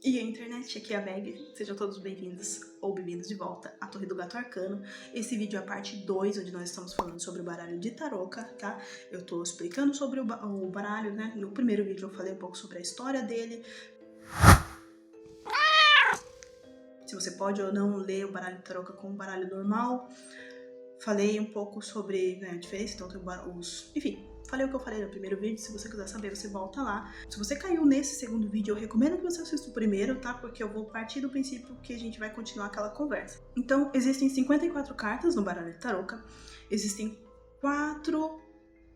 E a internet, aqui é a Meg, sejam todos bem-vindos ou bem-vindos de volta à Torre do Gato Arcano. Esse vídeo é a parte 2, onde nós estamos falando sobre o baralho de Taroka, tá? Eu tô explicando sobre o baralho, né? No primeiro vídeo eu falei um pouco sobre a história dele. Se você pode ou não ler o baralho de Taroka como um baralho normal. Falei um pouco sobre, né, a diferença, então tem enfim, falei o que eu falei no primeiro vídeo. Se você quiser saber, você volta lá. Se você caiu nesse segundo vídeo, eu recomendo que você assista o primeiro, tá? Porque eu vou partir do princípio que a gente vai continuar aquela conversa. Então, existem 54 cartas no baralho de Taroka. Existem 4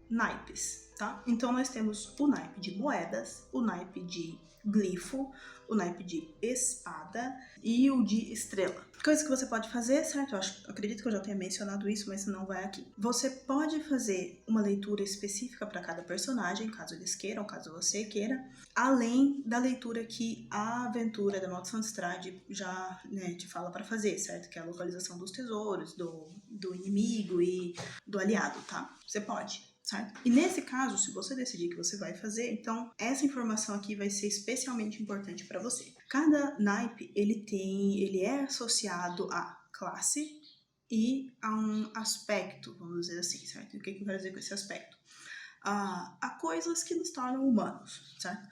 naipes, tá? Então nós temos o naipe de moedas, o naipe de glifo, o naipe de espada e o de estrela. Coisas que você pode fazer, certo? Acredito que eu já tenha mencionado isso, mas não vai aqui. Você pode fazer uma leitura específica para cada personagem, caso eles queiram, caso você queira, além da leitura que a aventura da Maldição de Strahd já, né, te fala para fazer, certo? Que é a localização dos tesouros, do inimigo e do aliado, tá? Você pode. Certo? E nesse caso, se você decidir que você vai fazer, então essa informação aqui vai ser especialmente importante para você. Cada naipe, ele é associado a classe e a um aspecto, vamos dizer assim, certo? O que eu quero dizer com esse aspecto? A coisas que nos tornam humanos, certo?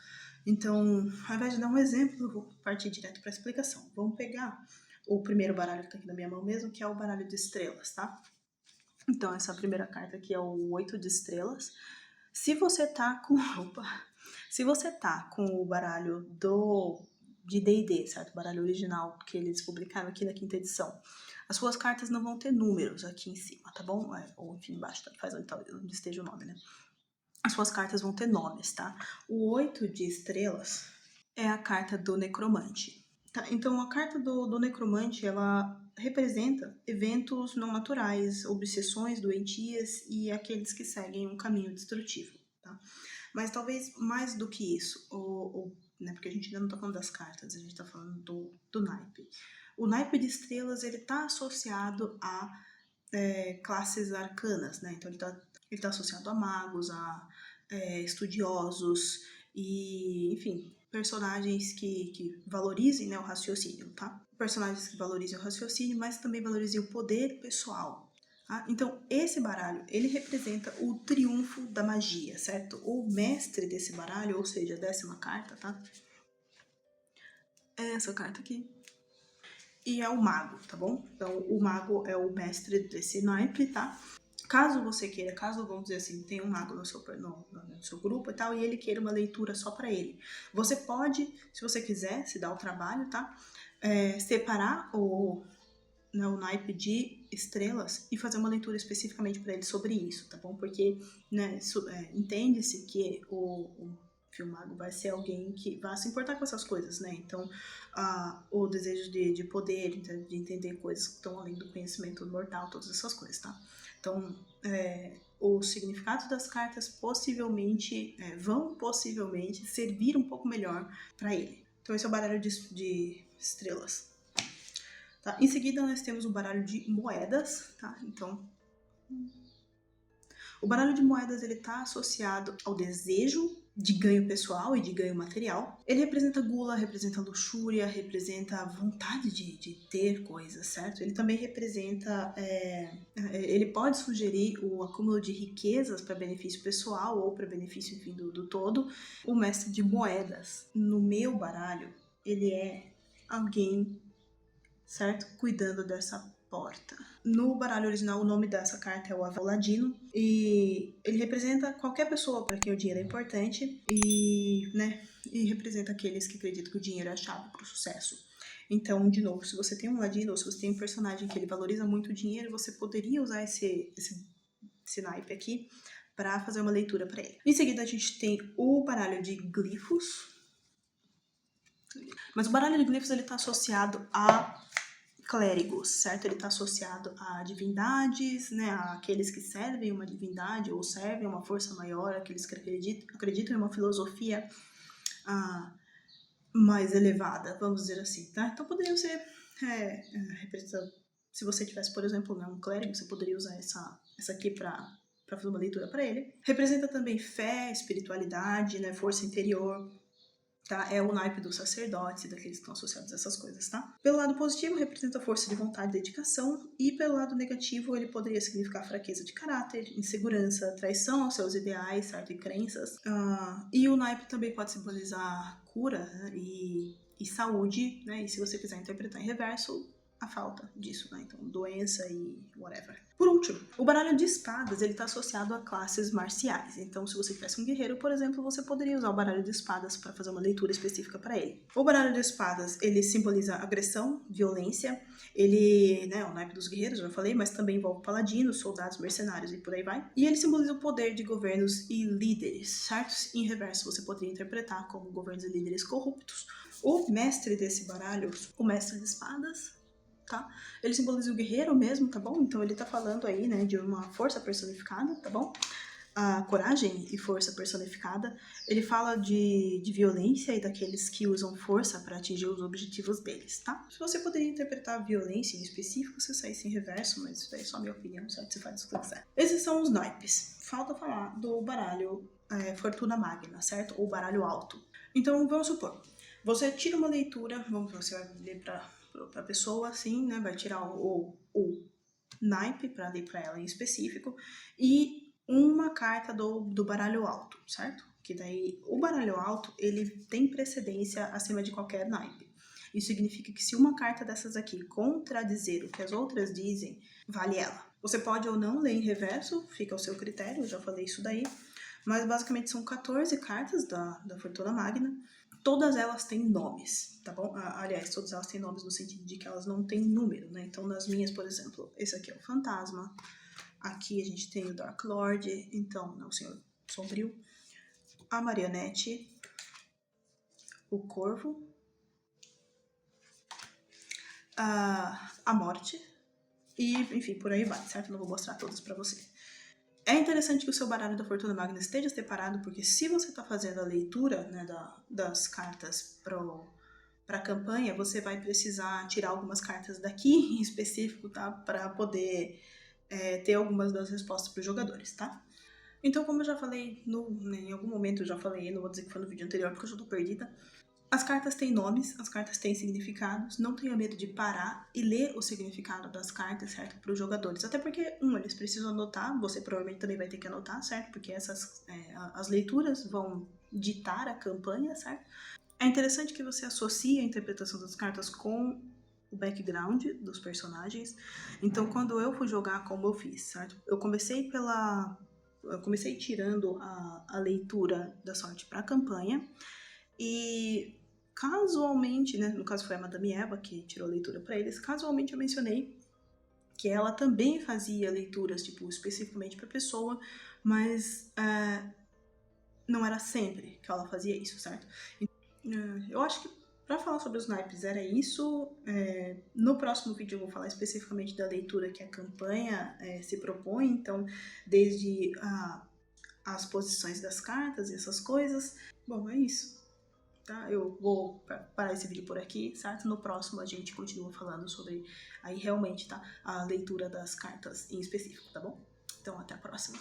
Então, ao invés de dar um exemplo, eu vou partir direto para a explicação. Vamos pegar o primeiro baralho que está aqui na minha mão mesmo, que é o baralho de estrelas, tá? Então, essa primeira carta aqui é o 8 de estrelas. Se você tá com... Opa! Se você tá com o baralho de D&D, certo? O baralho original que eles publicaram aqui na 5ª edição, as suas cartas não vão ter números aqui em cima, tá bom? Ou enfim, embaixo, tá? Faz onde esteja o nome, né? As suas cartas vão ter nomes, tá? O 8 de estrelas é a carta do necromante. Tá? Então, a carta do necromante, ela representa eventos não naturais, obsessões doentias e aqueles que seguem um caminho destrutivo. Tá? Mas talvez mais do que isso, né, porque a gente ainda não está falando das cartas, a gente está falando do naipe. O naipe de estrelas, ele está associado a classes arcanas, né? Então ele tá associado a magos, a estudiosos e, enfim, personagens que valorizem, né, o raciocínio, tá? Personagens que valorizem o raciocínio, mas também valorizem o poder pessoal. Tá? Então, esse baralho, ele representa o triunfo da magia, certo? O mestre desse baralho, ou seja, a 10ª carta, tá? É essa carta aqui. E é o mago, tá bom? Então, o mago é o mestre desse naipe, tá? Caso você queira, caso, vamos dizer assim, tem um mago no seu grupo e tal, e ele queira uma leitura só para ele, você pode, se você quiser, se dar o trabalho, tá? Separar o naipe de estrelas e fazer uma leitura especificamente para ele sobre isso, tá bom? Porque, né, entende-se que o mago vai ser alguém que vai se importar com essas coisas, né? Então, o desejo de poder, de entender coisas que estão além do conhecimento mortal, todas essas coisas, tá? Então, o significado das cartas vão possivelmente servir um pouco melhor para ele. Então, esse é o baralho de estrelas. Tá? Em seguida, nós temos o baralho de moedas, tá? Então, o baralho de moedas, ele tá associado ao desejo de ganho pessoal e de ganho material. Ele representa gula, representa luxúria, representa a vontade de ter coisas, certo? Ele também representa... ele pode sugerir o acúmulo de riquezas para benefício pessoal ou para benefício, enfim, do todo. O mestre de moedas, no meu baralho, ele é alguém, certo? Cuidando dessa porta. No baralho original, o nome dessa carta é o Ladino e ele representa qualquer pessoa para quem o dinheiro é importante e representa aqueles que acreditam que o dinheiro é a chave para o sucesso. Então, de novo, se você tem um Ladino ou se você tem um personagem que ele valoriza muito o dinheiro, você poderia usar esse naipe aqui para fazer uma leitura para ele. Em seguida, a gente tem o baralho de glifos. Mas o baralho de glifos ele está associado a clérigos, certo? Ele está associado a divindades, né? Aqueles que servem uma divindade ou servem uma força maior, aqueles que acreditam em uma filosofia mais elevada, vamos dizer assim, tá? Então poderiam ser se você tivesse, por exemplo, um clérigo, você poderia usar essa aqui para fazer uma leitura para ele. Representa também fé, espiritualidade, né? Força interior. tá? É o naipe dos sacerdotes e daqueles que estão associados a essas coisas, tá? Pelo lado positivo, representa força de vontade e dedicação, e pelo lado negativo, ele poderia significar fraqueza de caráter, insegurança, traição aos seus ideais, certo? E crenças. E o naipe também pode simbolizar cura, né? E saúde, né? E se você quiser interpretar em reverso, a falta disso, né? Então, doença e whatever. Por último, o baralho de espadas, ele está associado a classes marciais. Então, se você tivesse um guerreiro, por exemplo, você poderia usar o baralho de espadas para fazer uma leitura específica para ele. O baralho de espadas, ele simboliza agressão, violência, ele, né, o naipe dos guerreiros, já falei, mas também envolve paladinos, soldados, mercenários e por aí vai. E ele simboliza o poder de governos e líderes, certo? Em reverso, você poderia interpretar como governos e líderes corruptos. O mestre desse baralho, o mestre de espadas, tá? Ele simboliza o guerreiro mesmo, tá bom? Então ele tá falando aí, né, de uma força personificada, tá bom? A coragem e força personificada. Ele fala de violência e daqueles que usam força para atingir os objetivos deles, tá? Se você poderia interpretar a violência em específico, você saísse em reverso, mas isso daí é só a minha opinião, certo? Você faz o que quiser. Esses são os naipes. Falta falar do baralho Fortuna Magna, certo? Ou baralho alto. Então, vamos supor, você tira uma leitura, você vai ler pra pessoa assim, né? Vai tirar o naipe para ler para ela em específico e uma carta do baralho alto, certo? Que daí o baralho alto ele tem precedência acima de qualquer naipe. Isso significa que se uma carta dessas aqui contradizer o que as outras dizem, vale ela. Você pode ou não ler em reverso, fica ao seu critério, eu já falei isso daí. Mas basicamente são 14 cartas da Fortuna Magna. Todas elas têm nomes, tá bom? Aliás, todas elas têm nomes no sentido de que elas não têm número, né? Então, nas minhas, por exemplo, esse aqui é o Fantasma. Aqui a gente tem o Dark Lord, então, não, o Senhor Sombrio. A Marionete. O Corvo. A Morte. E, enfim, por aí vai, certo? Não vou mostrar todas pra você. É interessante que o seu baralho da Fortuna Magna esteja separado, porque se você está fazendo a leitura, né, das cartas para a campanha, você vai precisar tirar algumas cartas daqui em específico, tá? Para poder ter algumas das respostas para os jogadores, tá? Então, como eu já falei, em algum momento eu já falei, não vou dizer que foi no vídeo anterior, porque eu já tô perdida. As cartas têm nomes, as cartas têm significados, não tenha medo de parar e ler o significado das cartas, certo? Para os jogadores. Até porque, eles precisam anotar, você provavelmente também vai ter que anotar, certo? Porque as leituras vão ditar a campanha, certo? É interessante que você associe a interpretação das cartas com o background dos personagens. Então, quando eu fui jogar, como eu fiz, certo? Eu comecei tirando a leitura da sorte para a campanha e casualmente, né, no caso foi a Madame Eva que tirou a leitura para eles, casualmente eu mencionei que ela também fazia leituras, tipo, especificamente para pessoa, mas não era sempre que ela fazia isso, certo? Eu acho que para falar sobre os naipes era isso. No próximo vídeo eu vou falar especificamente da leitura que a campanha se propõe, então desde as posições das cartas e essas coisas. Bom, é isso. Tá? Eu vou parar esse vídeo por aqui, certo? No próximo a gente continua falando sobre aí realmente, tá? A leitura das cartas em específico, tá bom? Então até a próxima.